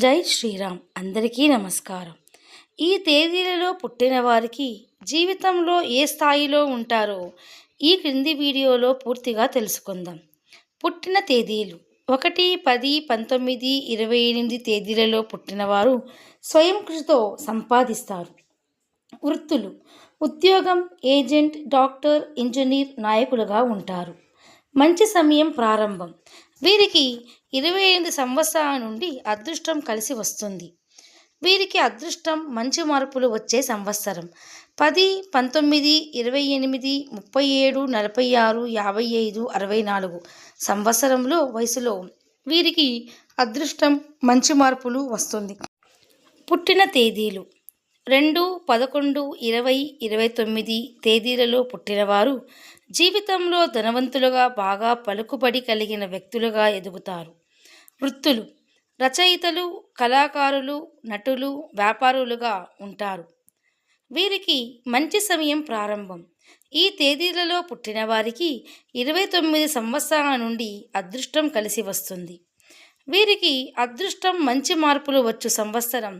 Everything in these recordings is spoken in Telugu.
జై శ్రీరామ్. అందరికీ నమస్కారం. ఈ తేదీలలో పుట్టిన వారికి జీవితంలో ఏ స్థాయిలో ఉంటారో ఈ క్రింది వీడియోలో పూర్తిగా తెలుసుకుందాం. పుట్టిన తేదీలు 1, 10, 19, 28 తేదీలలో పుట్టినవారు స్వయం కృషితో సంపాదిస్తారు. వృత్తులు: ఉద్యోగం, ఏజెంట్, డాక్టర్, ఇంజనీర్, నాయకులుగా ఉంటారు. మంచి సమయం ప్రారంభం: వీరికి 28 సంవత్సరాల నుండి అదృష్టం కలిసి వస్తుంది. వీరికి అదృష్టం మంచి మార్పులు వచ్చే సంవత్సరం 10, 19, 28, 37, 46, 55, 64 సంవత్సరంలో వయసులో వీరికి అదృష్టం మంచి మార్పులు వస్తుంది. పుట్టిన తేదీలు 2, 11, 20, 29 తేదీలలో పుట్టినవారు జీవితంలో ధనవంతులుగా, బాగా పలుకుబడి కలిగిన వ్యక్తులుగా ఎదుగుతారు. వృత్తులు: రచయితలు, కళాకారులు, నటులు, వ్యాపారులుగా ఉంటారు. వీరికి మంచి సమయం ప్రారంభం: ఈ తేదీలలో పుట్టిన వారికి 29 సంవత్సరాల నుండి అదృష్టం కలిసి వస్తుంది. వీరికి అదృష్టం మంచి మార్పులు వచ్చు సంవత్సరం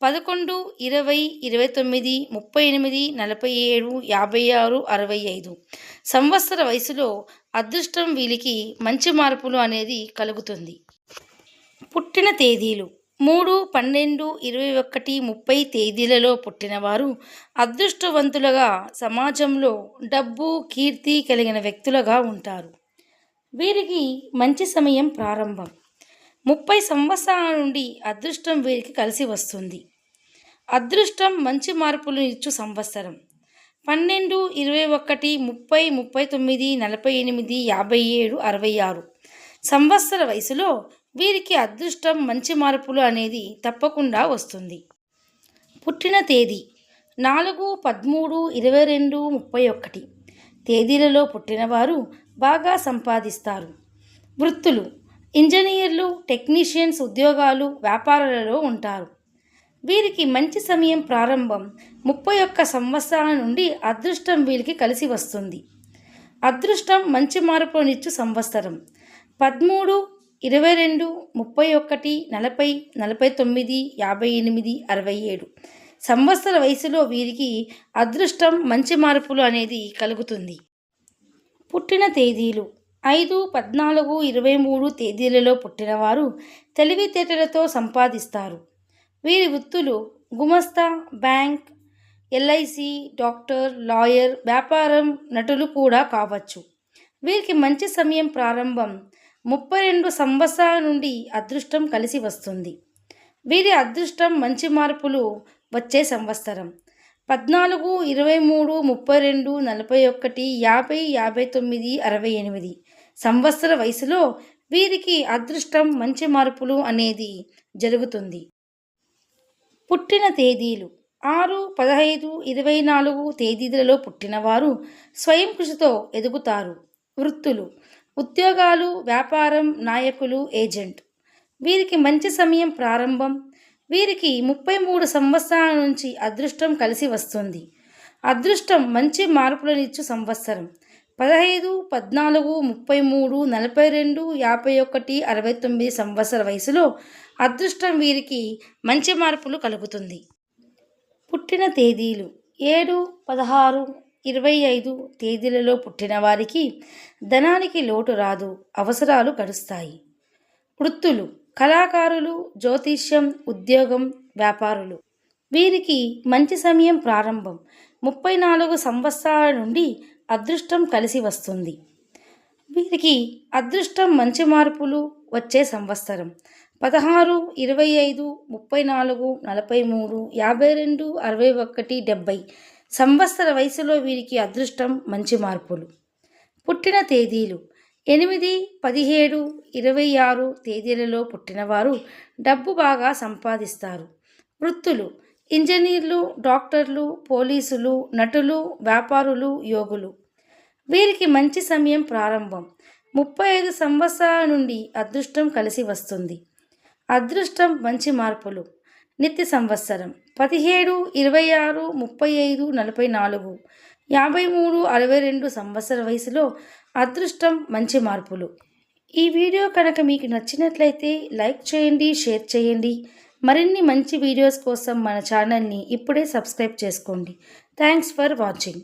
11, 20, 29, 38, 47, 56, 65 సంవత్సర వయసులో అదృష్టం వీరికి మంచి మార్పులు అనేది కలుగుతుంది. పుట్టిన తేదీలు 3, 12, 21, 30 తేదీలలో పుట్టినవారు అదృష్టవంతులుగా, సమాజంలో డబ్బు, కీర్తి కలిగిన వ్యక్తులుగా ఉంటారు. వీరికి మంచి సమయం ప్రారంభం: 30 సంవత్సరాల నుండి అదృష్టం వీరికి కలిసి వస్తుంది. అదృష్టం మంచి మార్పులు ఇచ్చు సంవత్సరం 12, 21, 30, 39, 48, 57, 66 సంవత్సర వయసులో వీరికి అదృష్టం మంచి మార్పులు అనేది తప్పకుండా వస్తుంది. పుట్టిన తేదీ 4, 13, 22, 31 తేదీలలో పుట్టినవారు బాగా సంపాదిస్తారు. వృత్తులు: ఇంజనీర్లు, టెక్నీషియన్స్, ఉద్యోగాలు, వ్యాపారాలలో ఉంటారు. వీరికి మంచి సమయం ప్రారంభం 31 సంవత్సరాల నుండి అదృష్టం వీరికి కలిసి వస్తుంది. అదృష్టం మంచి మార్పునిచ్చు సంవత్సరం 13, 22, 31, 40, 49, 58, 67 సంవత్సర వయసులో వీరికి అదృష్టం మంచి మార్పులు అనేది కలుగుతుంది. పుట్టిన తేదీలు 5, 14, 23 తేదీలలో పుట్టినవారు తెలివితేటలతో సంపాదిస్తారు. వీరి వృత్తులు: గుమస్తా, బ్యాంక్, ఎల్ఐసి, డాక్టర్, లాయర్, వ్యాపారం, నటులు కూడా కావచ్చు. వీరికి మంచి సమయం ప్రారంభం 32 సంవత్సరాల నుండి అదృష్టం కలిసి వస్తుంది. వీరి అదృష్టం మంచి మార్పులు వచ్చే సంవత్సరం 14, 23, 32, 41, 50, 59, 68 సంవత్సర వయసులో వీరికి అదృష్టం మంచి మార్పులు అనేది జరుగుతుంది. పుట్టిన తేదీలు 6, 15, 24 తేదీలలో పుట్టినవారు స్వయం కృషితో ఎదుగుతారు. వృత్తులు: ఉద్యోగాలు, వ్యాపారం, నాయకులు, ఏజెంట్. వీరికి మంచి సమయం ప్రారంభం: వీరికి 33 సంవత్సరాల నుంచి అదృష్టం కలిసి వస్తుంది. అదృష్టం మంచి మార్పులనిచ్చు సంవత్సరం 15, 14, 33, 42, 51, 69 సంవత్సర వయసులో అదృష్టం వీరికి మంచి మార్పులు కలుగుతుంది. పుట్టిన తేదీలు 7, 16, 25 తేదీలలో పుట్టిన వారికి ధనానికి లోటు రాదు, అవసరాలు గడుస్తాయి. వృత్తులు: కళాకారులు, జ్యోతిష్యం, ఉద్యోగం, వ్యాపారులు. వీరికి మంచి సమయం ప్రారంభం 34 సంవత్సరాల నుండి అదృష్టం కలిసి వస్తుంది. వీరికి అదృష్టం మంచి మార్పులు వచ్చే సంవత్సరం 16, 25, 34, 43, 52, 61, 70 సంవత్సర వయసులో వీరికి అదృష్టం మంచి మార్పులు. పుట్టిన తేదీలు 8, 17, 26 తేదీలలో పుట్టినవారు డబ్బు బాగా సంపాదిస్తారు. వృత్తులు: ఇంజనీర్లు, డాక్టర్లు, పోలీసులు, నటులు, వ్యాపారులు, యోగులు. వీరికి మంచి సమయం ప్రారంభం 35 సంవత్సరాల నుండి అదృష్టం కలిసి వస్తుంది. అదృష్టం మంచి మార్పులు నిత్య సంవత్సరం 17, 26, 35, 44, 53, 62 సంవత్సర వయసులో అదృష్టం మంచి మార్పులు. ఈ వీడియో కనుక మీకు నచ్చినట్లయితే లైక్ చేయండి, షేర్ చేయండి. మరిన్ని మంచి వీడియోస్ కోసం మన ఛానల్ని ఇప్పుడే సబ్స్క్రైబ్ చేసుకోండి. Thanks for watching.